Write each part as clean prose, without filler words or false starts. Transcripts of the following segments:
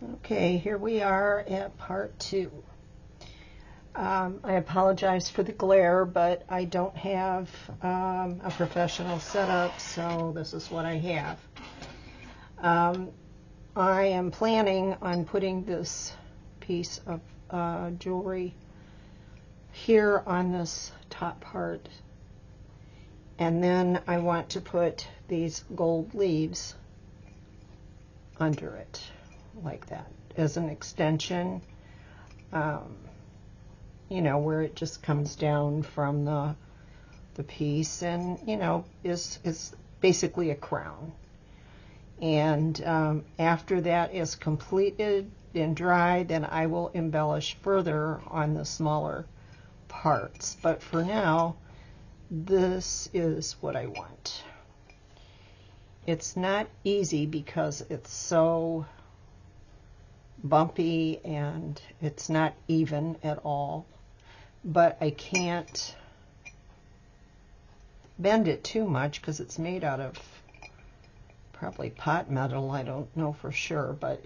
Okay, here we are at part 2. I apologize for the glare, but I don't have a professional setup, so this is what I have. I am planning on putting this piece of jewelry here on this top part, and then I want to put these gold leaves under it like that as an extension, you know, where it just comes down from the piece and, you know, is basically a crown. And after that is completed and dry, then I will embellish further on the smaller parts. But for now, this is what I want. It's not easy because it's so bumpy and it's not even at all, but I can't bend it too much because it's made out of probably pot metal. I don't know for sure, but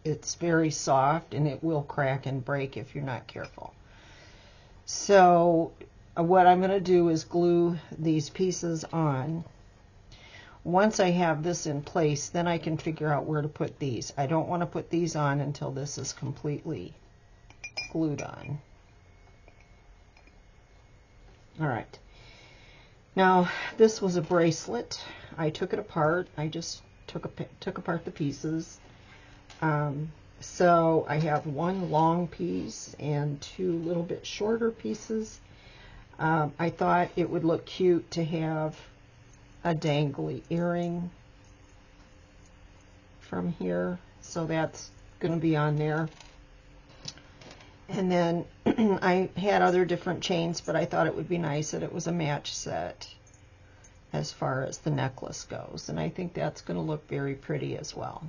it's very soft and it will crack and break if you're not careful. So what I'm going to do is glue these pieces on. Once I have this in place, then I can figure out where to put these. I don't want to put these on until this is completely glued on. All right. Now, this was a bracelet. I took it apart. I just took apart the pieces. So I have one long piece and two little bit shorter pieces. I thought it would look cute to have a dangly earring from here, so that's going to be on there. And then I had other different chains, but I thought it would be nice that it was a match set as far as the necklace goes, and I think that's going to look very pretty as well.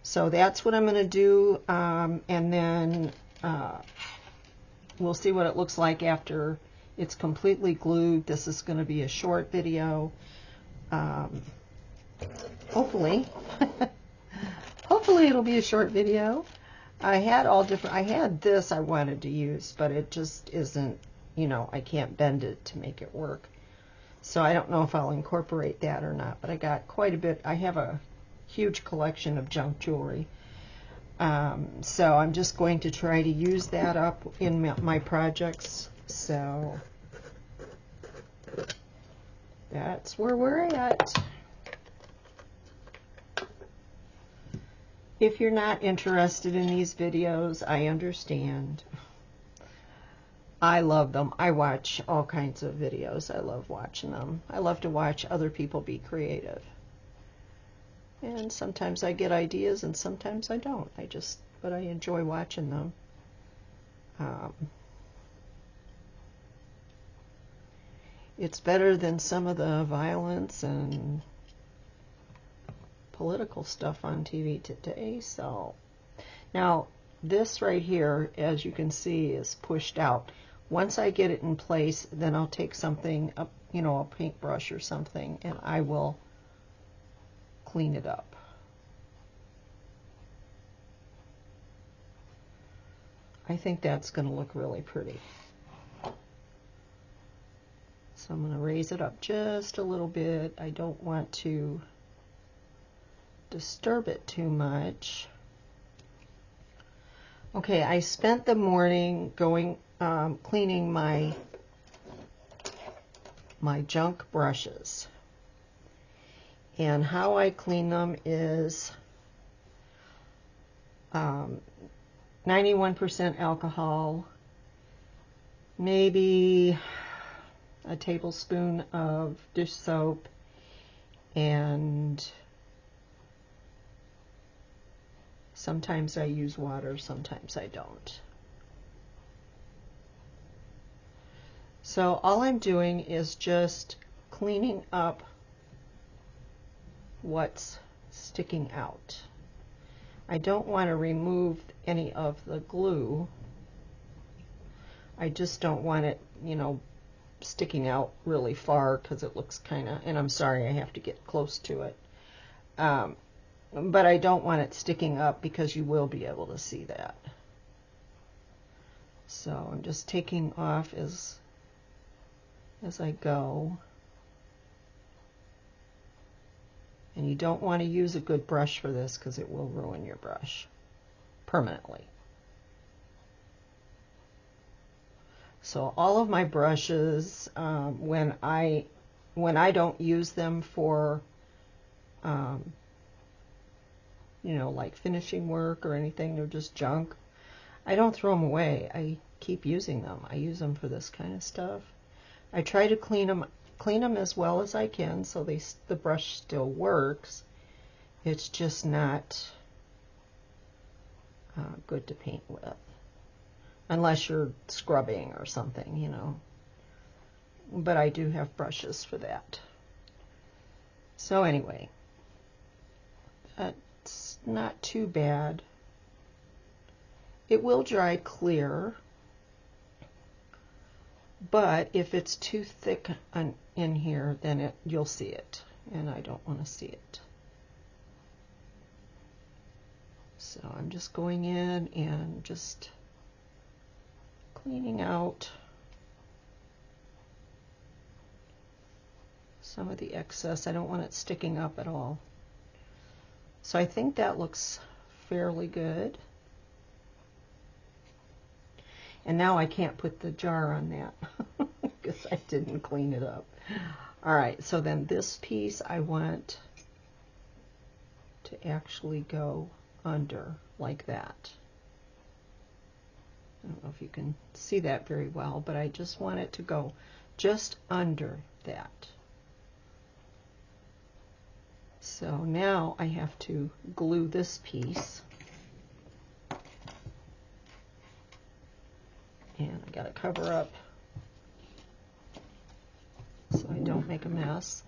So that's what I'm going to do, and then we'll see what it looks like after it's completely glued. This is going to be a short video. Hopefully, hopefully it'll be a short video. I had this I wanted to use, but it just isn't, you know, I can't bend it to make it work. So I don't know if I'll incorporate that or not, but I got quite a bit. I have a huge collection of junk jewelry. So I'm just going to try to use that up in my projects. So that's where we're at. If you're not interested in these videos, I understand. I love them. I watch all kinds of videos. I love watching them. I love to watch other people be creative. And sometimes I get ideas and sometimes I don't. But I enjoy watching them. It's better than some of the violence and political stuff on TV today. So now this right here, as you can see, is pushed out. Once I get it in place, then I'll take something up, you know, a paintbrush or something, and I will clean it up. I think that's going to look really pretty. So I'm going to raise it up just a little bit. I don't want to disturb it too much. Okay, I spent the morning going cleaning my junk brushes. And how I clean them is 91% alcohol, maybe a tablespoon of dish soap, and sometimes I use water, sometimes I don't. So all I'm doing is just cleaning up what's sticking out. I don't want to remove any of the glue. I just don't want it, you know, sticking out really far because it looks kind of, and I'm sorry I have to get close to it. but I don't want it sticking up because you will be able to see that. So I'm just taking off as I go. And you don't want to use a good brush for this because it will ruin your brush permanently. So all of my brushes, when I don't use them for, you know, like finishing work or anything, they're just junk, I don't throw them away. I keep using them. I use them for this kind of stuff. I try to clean them as well as I can so the brush still works. It's just not good to paint with. Unless you're scrubbing or something, you know. But I do have brushes for that. So anyway, that's not too bad. It will dry clear, but if it's too thick in here, then you'll see it, and I don't want to see it. So I'm just going in and just cleaning out some of the excess. I don't want it sticking up at all. So I think that looks fairly good. And now I can't put the jar on that because I didn't clean it up. All right, so then this piece I want to actually go under like that. I don't know if you can see that very well, but I just want it to go just under that. So now I have to glue this piece. And I gotta cover up so I don't make a mess.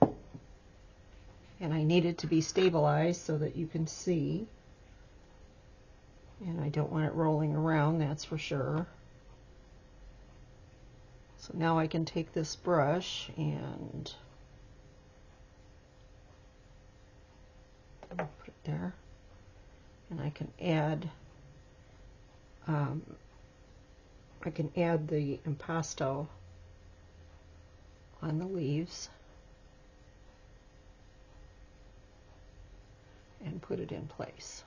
And I need it to be stabilized so that you can see. And I don't want it rolling around, that's for sure. So now I can take this brush and put it there. And I can add the impasto on the leaves and put it in place.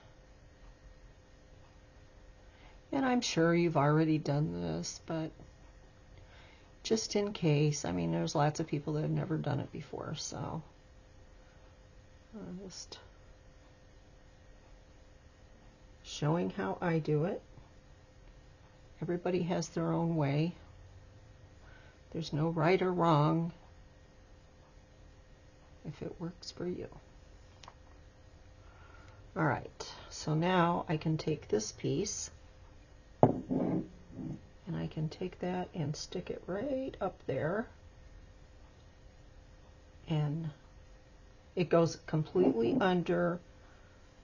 And I'm sure you've already done this, but just in case, I mean, there's lots of people that have never done it before, so I'm just showing how I do it. Everybody has their own way. There's no right or wrong if it works for you. All right, so now I can take this piece and I can take that and stick it right up there, and it goes completely under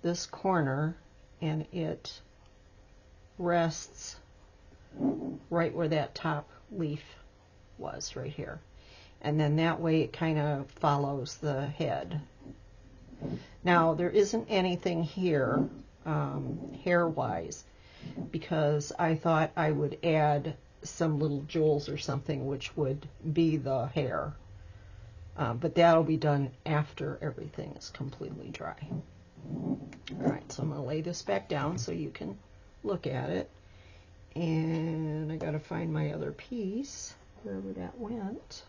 this corner and it rests right where that top leaf was, right here. And then that way it kind of follows the head. Now there isn't anything here hair-wise, because I thought I would add some little jewels or something which would be the hair. But that'll be done after everything is completely dry. Alright, so I'm going to lay this back down so you can look at it. And I got to find my other piece, wherever that went.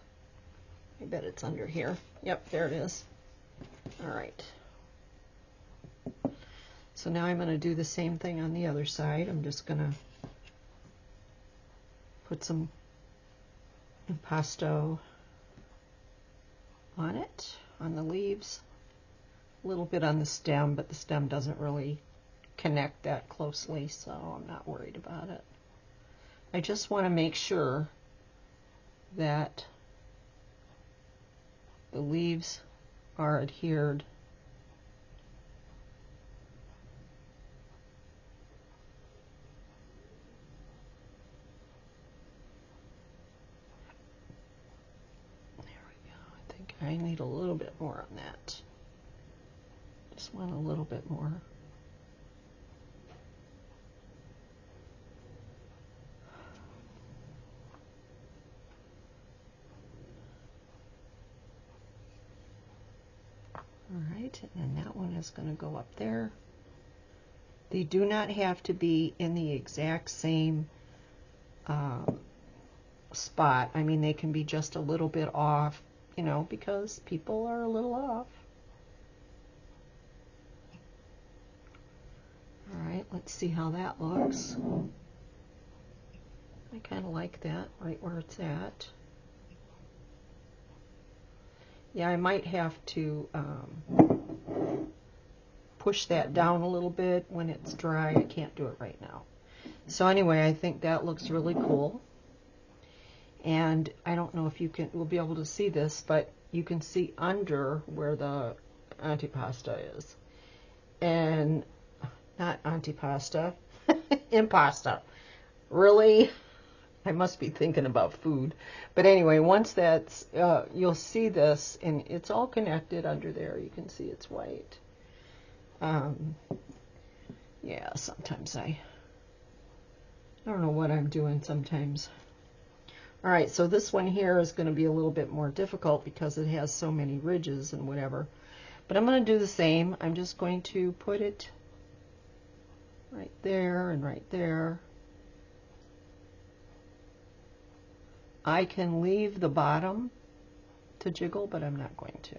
I bet it's under here. Yep, there it is. Alright. So now I'm going to do the same thing on the other side. I'm just going to put some impasto on it, on the leaves. A little bit on the stem, but the stem doesn't really connect that closely, so I'm not worried about it. I just want to make sure that the leaves are adhered I need a little bit more on that. Just want a little bit more. All right, and then that one is going to go up there. They do not have to be in the exact same spot. I mean, they can be just a little bit off, you know, because people are a little off. All right, let's see how that looks. I kind of like that right where it's at. Yeah, I might have to push that down a little bit when it's dry. I can't do it right now. So anyway, I think that looks really cool. And I don't know if you will be able to see this, but you can see under where the antipasta is. And not antipasta, impasta. Really? I must be thinking about food. But anyway, once that's, you'll see this, and it's all connected under there. You can see it's white. Yeah, sometimes I don't know what I'm doing sometimes. All right, so this one here is going to be a little bit more difficult because it has so many ridges and whatever. But I'm going to do the same. I'm just going to put it right there and right there. I can leave the bottom to jiggle, but I'm not going to.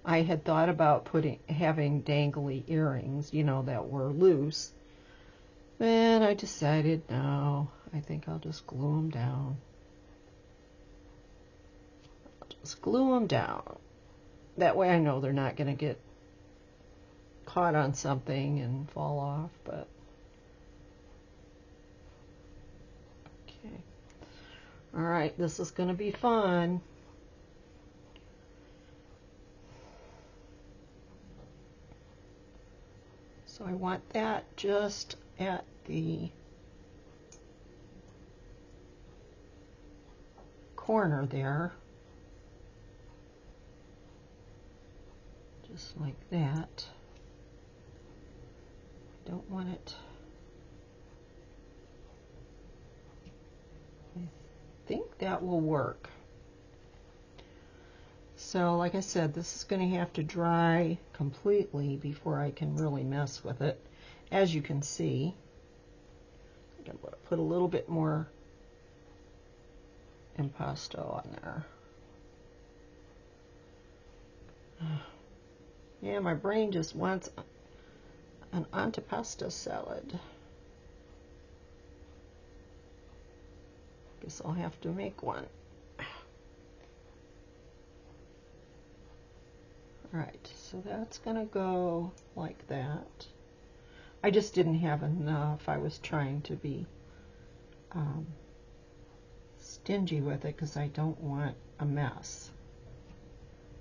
I had thought about having dangly earrings, you know, that were loose. Then I decided, no, I think I'll just glue them down. I'll just glue them down. That way I know they're not going to get caught on something and fall off, but okay. All right, this is going to be fun. So I want that just at the corner there. Just like that. I don't want it. I think that will work. So like I said, this is going to have to dry completely before I can really mess with it. As you can see, I'm going to put a little bit more impasto on there. Yeah, my brain just wants an antipasta salad. Guess I'll have to make one. Alright, so that's going to go like that. I just didn't have enough. I was trying to be stingy with it because I don't want a mess.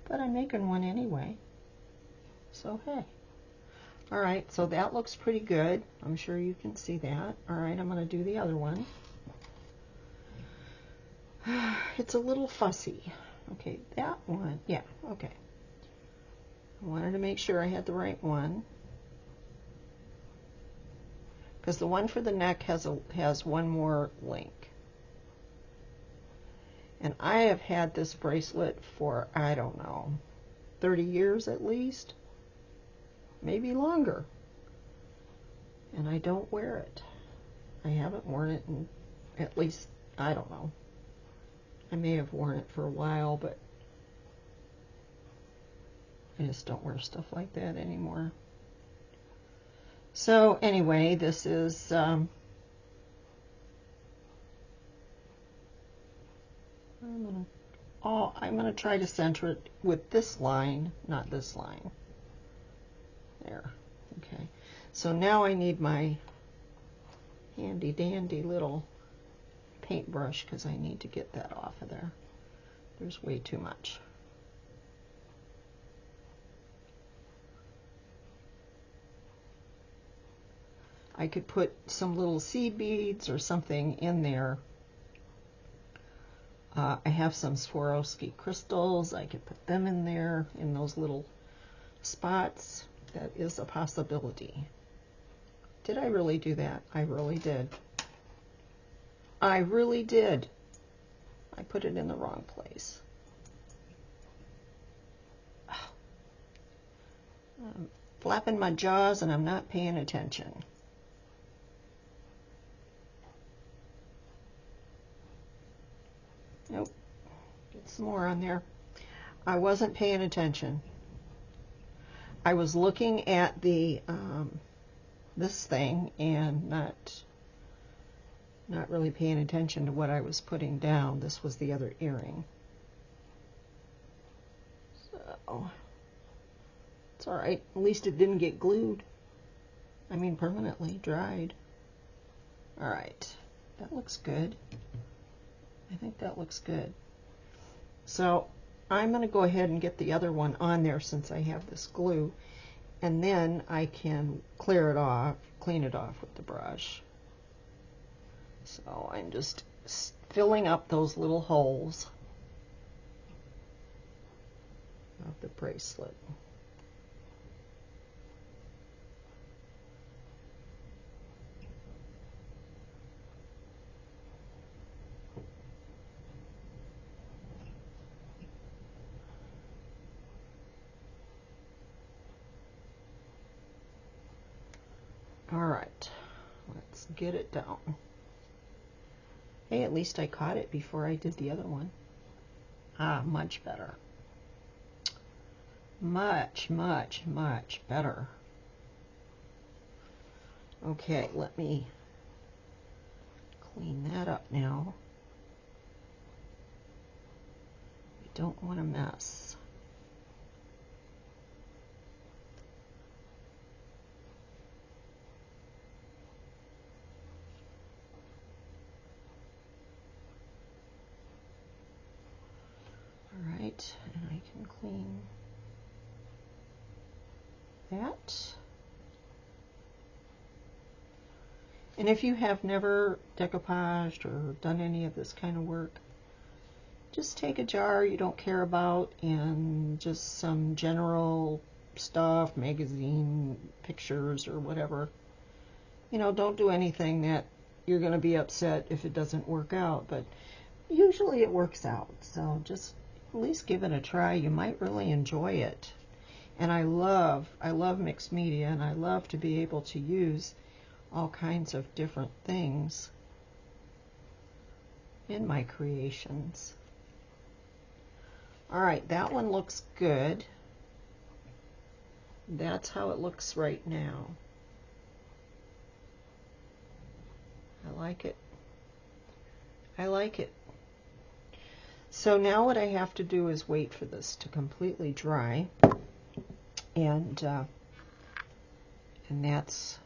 But I'm making one anyway. So hey. Alright, so that looks pretty good. I'm sure you can see that. Alright, I'm going to do the other one. It's a little fussy. Okay, that one. Yeah, okay. I wanted to make sure I had the right one. Because the one for the neck has one more link. And I have had this bracelet for, I don't know, 30 years at least. Maybe longer. And I don't wear it. I haven't worn it in at least, I don't know. I may have worn it for a while, but I just don't wear stuff like that anymore. So anyway, this is I'm gonna try to center it with this line, not this line. There. Okay. So now I need my handy dandy little paintbrush because I need to get that off of there. There's way too much. I could put some little seed beads or something in there. I have some Swarovski crystals. I could put them in there in those little spots, that is a possibility. Did I really do that? I really did. I really did. I put it in the wrong place. I'm flapping my jaws and I'm not paying attention. Nope. Get some more on there. I wasn't paying attention. I was looking at the this thing and not really paying attention to what I was putting down. This was the other earring. So it's all right. At least it didn't get glued. I mean, permanently dried. All right, that looks good. I think that looks good. So I'm going to go ahead and get the other one on there since I have this glue, and then I can clean it off with the brush. So I'm just filling up those little holes of the bracelet. All right, let's get it down. Hey, at least I caught it before I did the other one. Ah, much better. Much, much, much better. Okay, let me clean that up now. We don't want to mess. All right, and I can clean that. And if you have never decoupaged or done any of this kind of work, just take a jar you don't care about and just some general stuff, magazine pictures or whatever. You know, don't do anything that you're going to be upset if it doesn't work out, but usually it works out. So just at least give it a try. You might really enjoy it. And I love mixed media, and I love to be able to use all kinds of different things in my creations. All right, that one looks good. That's how it looks right now. I like it. I like it. So now what I have to do is wait for this to completely dry, and that's,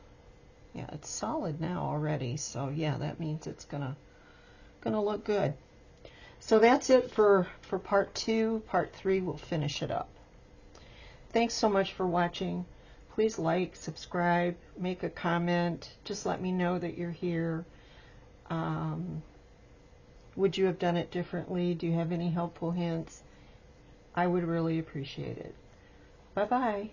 yeah, it's solid now already. So yeah, that means it's gonna look good. So that's it for part 2. Part 3 we'll finish it up. Thanks so much for watching. Please like, subscribe, make a comment. Just let me know that you're here. Would you have done it differently? Do you have any helpful hints? I would really appreciate it. Bye-bye.